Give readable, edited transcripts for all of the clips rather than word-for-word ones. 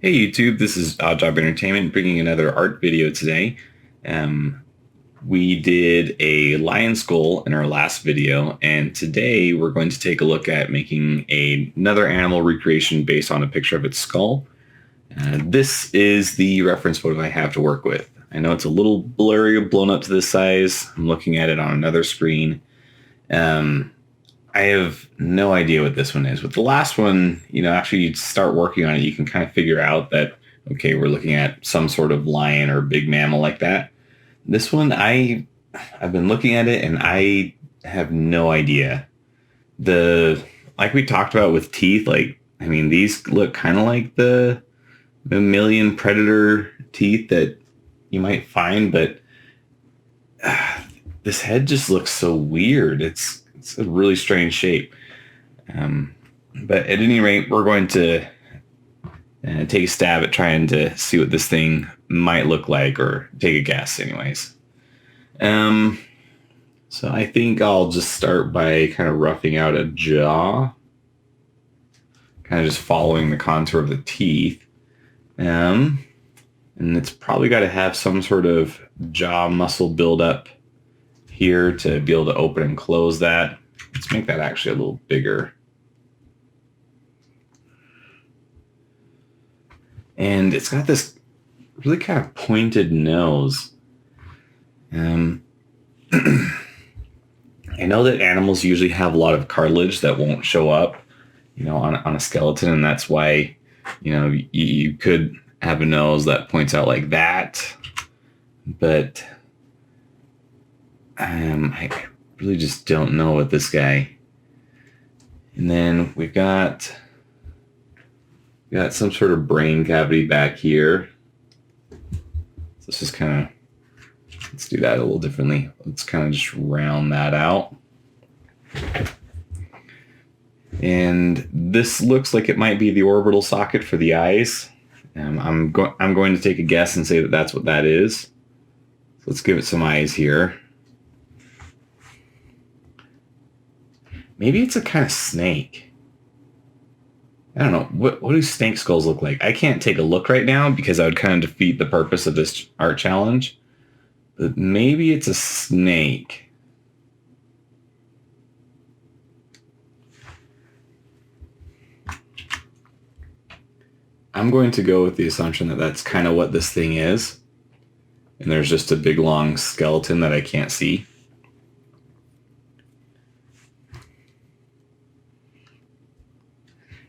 Hey YouTube, this is Odd Job Entertainment bringing another art video today. Um, we did a lion skull in our last video, and today we're going to take a look at making another animal recreation based on a picture of its skull. This is the reference photo I have to work with. I know it's a little blurry, blown up to this size. I'm looking at it on another screen. Um, I have no idea what this one is. With the last one, after you start working on it, you can kind of figure out that, okay, we're looking at some sort of lion or big mammal like that. This one, I've been looking at it and I have no idea. Like we talked about with teeth, these look kind of like the mammalian predator teeth that you might find, but this head just looks so weird. It's a really strange shape. But at any rate, we're going to take a stab at trying to see what this thing might look like, or take a guess anyways. So I think I'll just start by kind of roughing out a jaw, kind of just following the contour of the teeth. And it's probably got to have some sort of jaw muscle buildup here to be able to open and close that. Let's make that actually a little bigger. And it's got this really kind of pointed nose. I know that animals usually have a lot of cartilage that won't show up, on a skeleton, and that's why, you could have a nose that points out like that. But I really just don't know with this guy. And then we've got some sort of brain cavity back here. So let's just let's do that a little differently. Let's kind of just round that out. And this looks like it might be the orbital socket for the eyes. I'm going to take a guess and say that that's what that is. So let's give it some eyes here. Maybe it's a kind of snake. I don't know. What do snake skulls look like? I can't take a look right now because I would kind of defeat the purpose of this art challenge. But maybe it's a snake. I'm going to go with the assumption that that's kind of what this thing is. And there's just a big long skeleton that I can't see.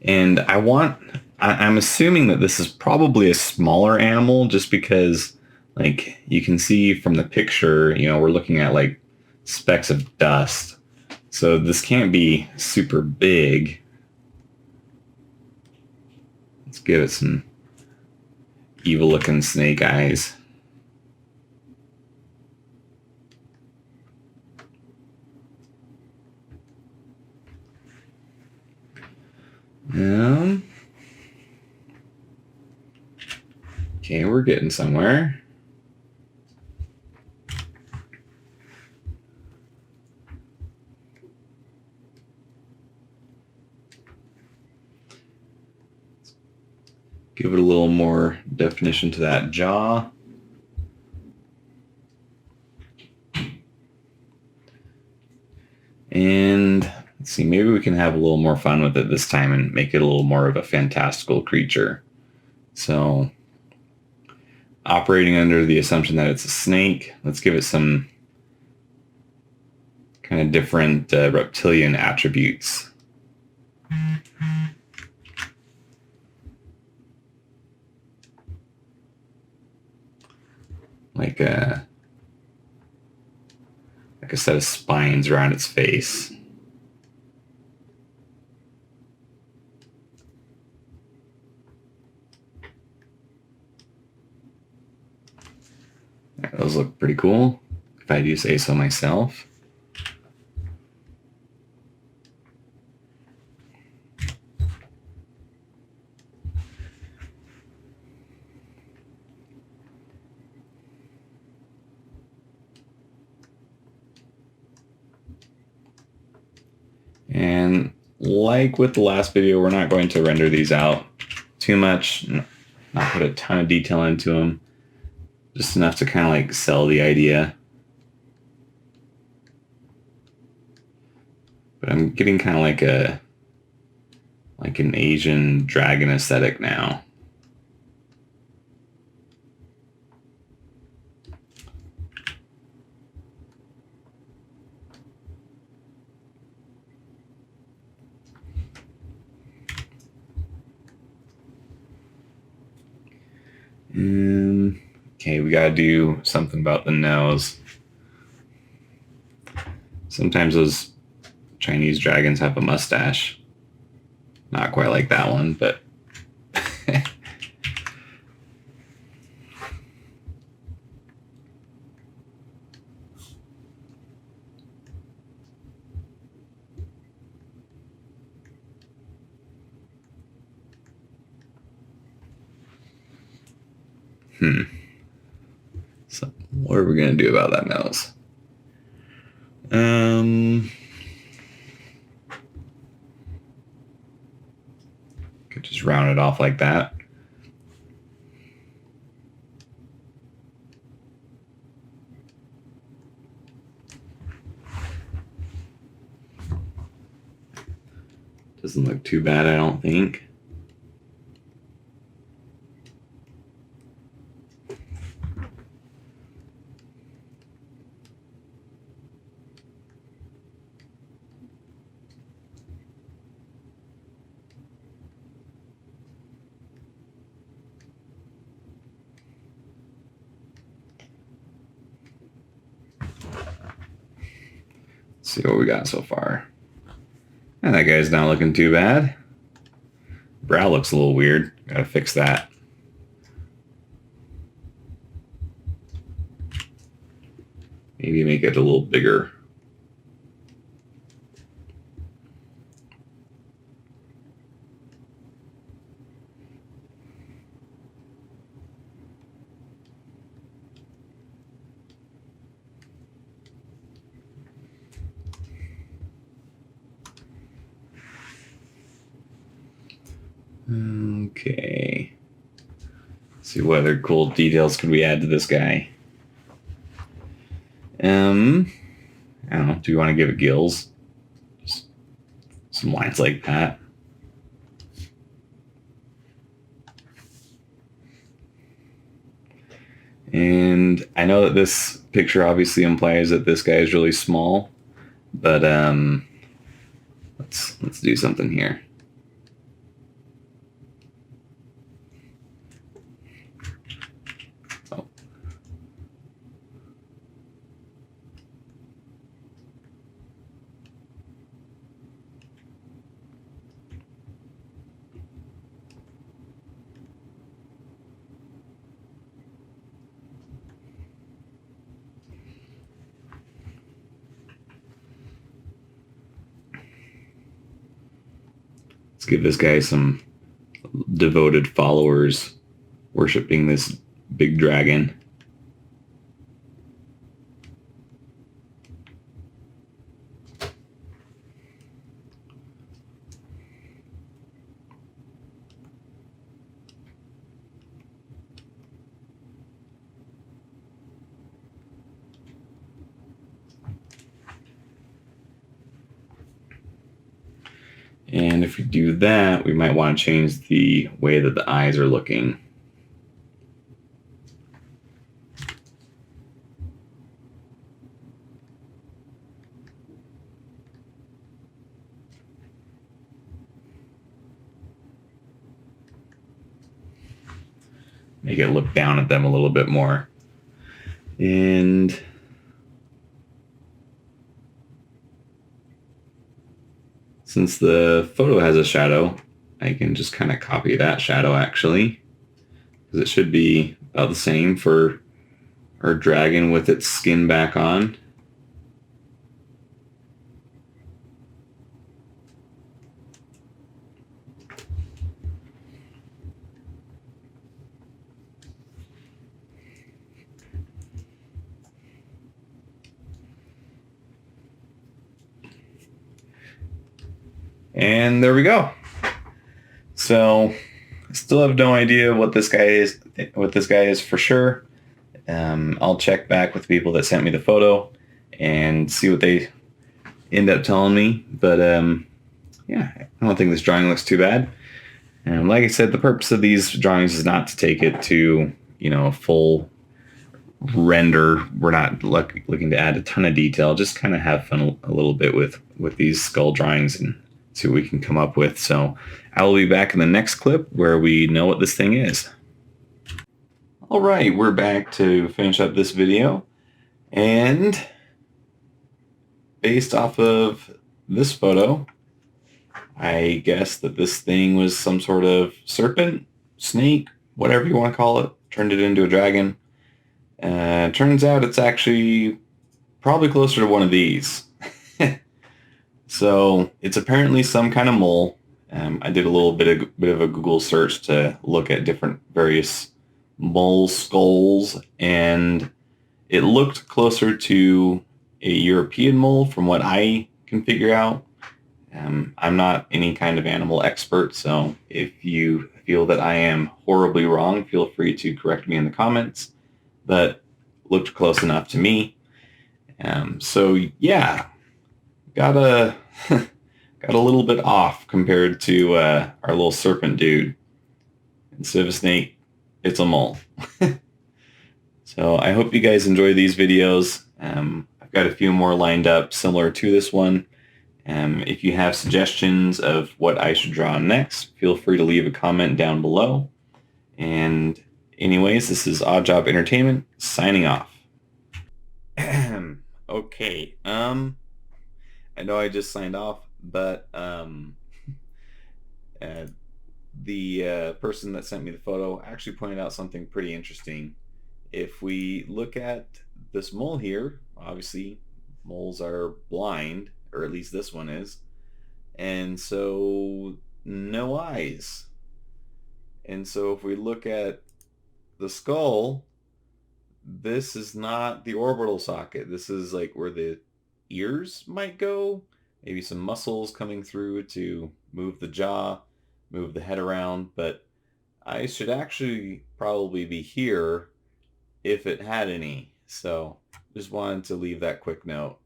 And I'm assuming that this is probably a smaller animal just because, like, you can see from the picture, we're looking at like specks of dust. So this can't be super big. Let's give it some evil looking snake eyes. Okay, we're getting somewhere. Give it a little more definition to that jaw. And let's see, maybe we can have a little more fun with it this time and make it a little more of a fantastical creature. So, operating under the assumption that it's a snake, let's give it some kind of different reptilian attributes. Like a set of spines around its face. Those look pretty cool, if I do say so myself. And like with the last video, we're not going to render these out too much. not put a ton of detail into them, just enough to kind of like sell the idea. But I'm getting kind of like an Asian dragon aesthetic now. Okay, we gotta do something about the nose. Sometimes those Chinese dragons have a mustache. Not quite like that one, but So what are we gonna do about that nose? Could just round it off like that. Doesn't look too bad, I don't think. See what we got so far. And that guy's not looking too bad. Brow looks a little weird. Gotta fix that. Maybe make it a little bigger. Okay. Let's see what other cool details could we add to this guy. I don't know. Do you want to give it gills? Just some lines like that. And I know that this picture obviously implies that this guy is really small, but let's do something here. Let's give this guy some devoted followers worshiping this big dragon. And if we do that, we might want to change the way that the eyes are looking. Make it look down at them a little bit more. And since the photo has a shadow, I can just kind of copy that shadow actually, because it should be about the same for our dragon with its skin back on. And there we go. So Still have no idea what this guy is. For sure. I'll check back with people that sent me the photo and see what they end up telling me. But yeah, I don't think this drawing looks too bad. And like I said, the purpose of these drawings is not to take it to, a full render. We're not looking to add a ton of detail. Just kind of have fun a little bit with these skull drawings and see what we can come up with. So I will be back in the next clip where we know what this thing is. All right, we're back to finish up this video. And based off of this photo, I guess that this thing was some sort of serpent, snake, whatever you want to call it. Turned it into a dragon. Turns out it's actually probably closer to one of these. So it's apparently some kind of mole. I did a little bit of a Google search to look at different various mole skulls, and it looked closer to a European mole from what I can figure out. I'm not any kind of animal expert, so if you feel that I am horribly wrong, feel free to correct me in the comments, but looked close enough to me. So yeah, got a got a little bit off compared to our little serpent dude. Instead of a snake, it's a mole. So I hope you guys enjoy these videos. I've got a few more lined up similar to this one. If you have suggestions of what I should draw next, feel free to leave a comment down below. And anyways, this is Odd Job Entertainment signing off. Okay, I know I just signed off, but the person that sent me the photo actually pointed out something pretty interesting. If we look at this mole here, obviously moles are blind, or at least this one is, and so no eyes. And so if we look at the skull, this is not the orbital socket. This is like where the ears might go. Maybe some muscles coming through to move the jaw, move the head around, but I should actually probably be here if it had any. So just wanted to leave that quick note.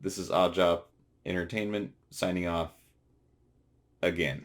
This is Odd Job Entertainment signing off again.